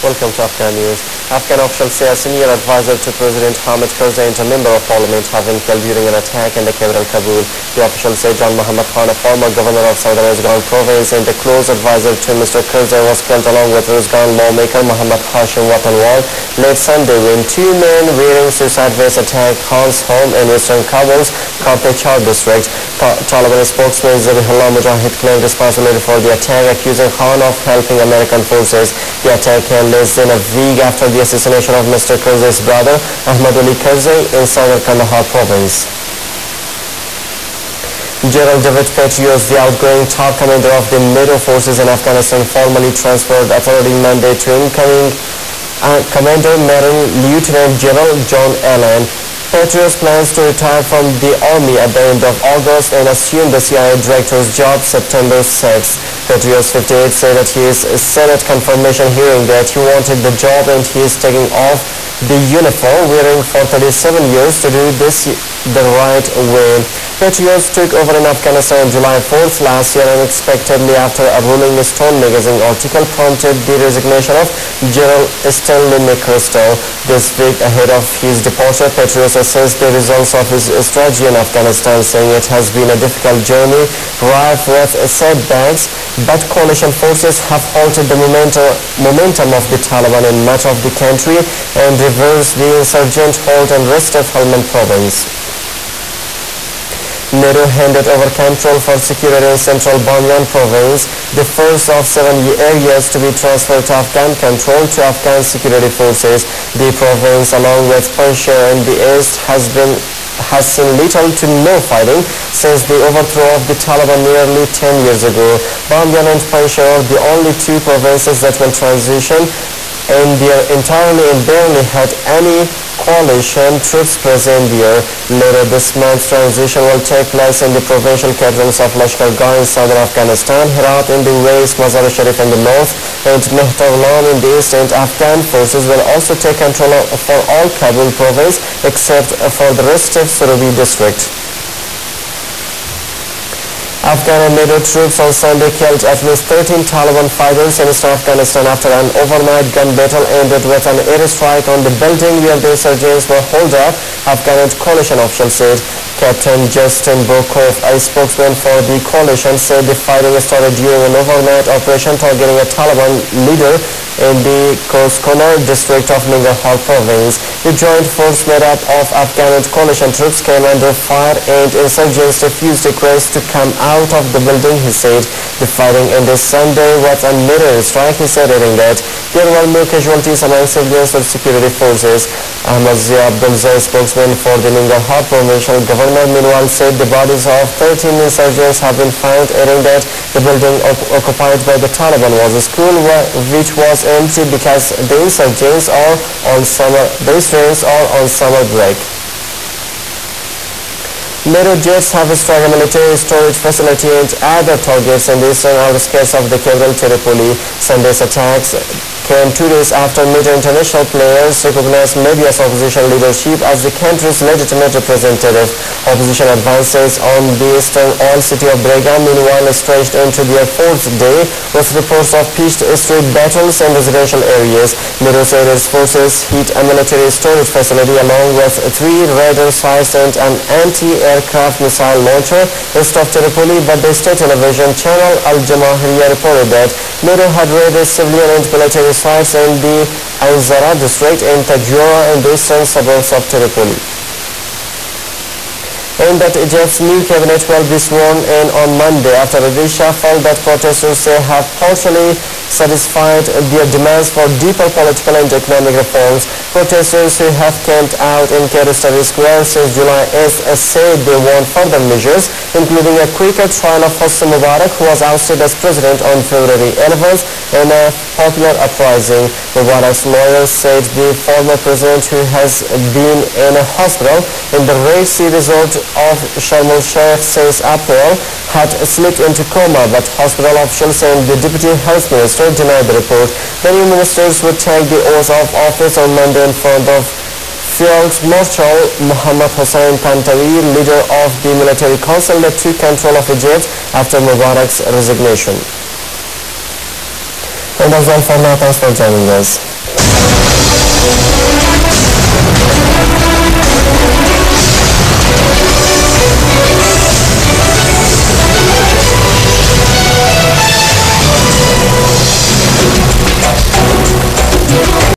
Welcome to Afghan News. Afghan officials say a senior advisor to President Hamid Karzai and a member of parliament have been killed during an attack in the capital Kabul. The officials say John Muhammad Khan, a former governor of southern Afghan province and a close advisor to Mr. Karzai, was killed along with Afghan lawmaker Muhammad Hashim Watanwal late Sunday when two men wearing suicide vests attacked Khan's home in western Kabul's Karpechar district. Taliban spokesman Zabihullah Mujahid claimed responsibility for the attack, accusing Khan of helping American forces. The attack came less than a week after the assassination of Mr. Karzai's brother, Ahmad Ali Karzai, in southern Kandahar province. General David Petraeus, the outgoing top commander of the NATO forces in Afghanistan, formally transferred authority mandate to incoming Commander Marine Lieutenant General John Allen. Petraeus plans to retire from the army at the end of August and assume the CIA director's job September 6. Petraeus, 58, said at his Senate confirmation hearing that he wanted the job and he is taking off the uniform wearing for 37 years to do this the right way. Petraeus took over in Afghanistan on July 4th last year unexpectedly after a Rolling Stone magazine article prompted the resignation of General Stanley McChrystal. This week ahead of his departure, Petraeus assessed the results of his strategy in Afghanistan, saying it has been a difficult journey, rife with setbacks, but coalition forces have halted the momentum of the Taliban in much of the country and reversed the insurgent hold in rest of Helmand province. NATO handed over control for security in central Bamyan province, the first of 7 areas to be transferred to Afghan control to Afghan security forces. The province, along with Panjshir in the east, has seen little to no fighting since the overthrow of the Taliban nearly 10 years ago. Bamyan and Panjshir are the only two provinces that will transition and they are entirely and barely had any coalition troops present there. Later this month, transition will take place in the provincial capitals of Lashkar-Gah in southern Afghanistan, Herat in the west, Mazar-e-Sharif in the north, and Mehtarlan in the east, and Afghan forces will also take control for all Kabul province except for the rest of Surubi district. Afghan and NATO troops on Sunday killed at least 13 Taliban fighters in East Afghanistan after an overnight gun battle ended with an airstrike on the building where the insurgents were holed up, Afghan and coalition officials said. Captain Justin Burkhoff, a spokesman for the coalition, said the fighting started during an overnight operation targeting a Taliban leader in the Koskonar district of Nangarhar province. The joint force made up of Afghan and coalition troops came under fire and insurgents refused requests to come out of the building, he said. The fighting ended Sunday with a NATO strike, he said, adding that there were no casualties among civilians or security forces. Ahmad Zia Abdulzai, spokesman for the Nangarhar provincial government, meanwhile said the bodies of 13 insurgents have been found, adding that the building occupied by the Taliban was a school which was empty because the insurgents are on summer break. NATO jets have struck a military storage facility and other targets in the eastern outskirts of the capital Tripoli. Sunday's attacks came 2 days after major international players recognized Libya's opposition leadership as the country's legitimate representative. Opposition advances on the eastern oil city of Brega, meanwhile, stretched into their fourth day with reports of pitched street battles in residential areas. NATO said its forces hit a military storage facility along with 3 radar sites and an anti-aircraft missile launcher east of Tripoli, but the state television channel Al Jamahiriya reported that NATO had raided civilian and military sites in the Anzara district in Tajura in the eastern suburbs of Tripoli. And that Egypt's new cabinet will be sworn in on Monday after a reshuffle that protesters say have partially satisfied their demands for deeper political and economic reforms. Protesters who have camped out in Cairo Square since July 8th say they want further measures, including a quicker trial of Hosni Mubarak, who was ousted as president on February 11th in a popular uprising. Mubarak's lawyers said the former president, who has been in a hospital in the Red Sea resort of Sharm el-Sheikh since April, had slipped into coma, but hospital officials and the deputy health minister denied the report. The new ministers would take the oath of office on Monday in front of Field Marshal Mohammad Hossein Pantawi, leader of the military council that took control of Egypt after Mubarak's resignation. And that's all for now. Thanks for joining us.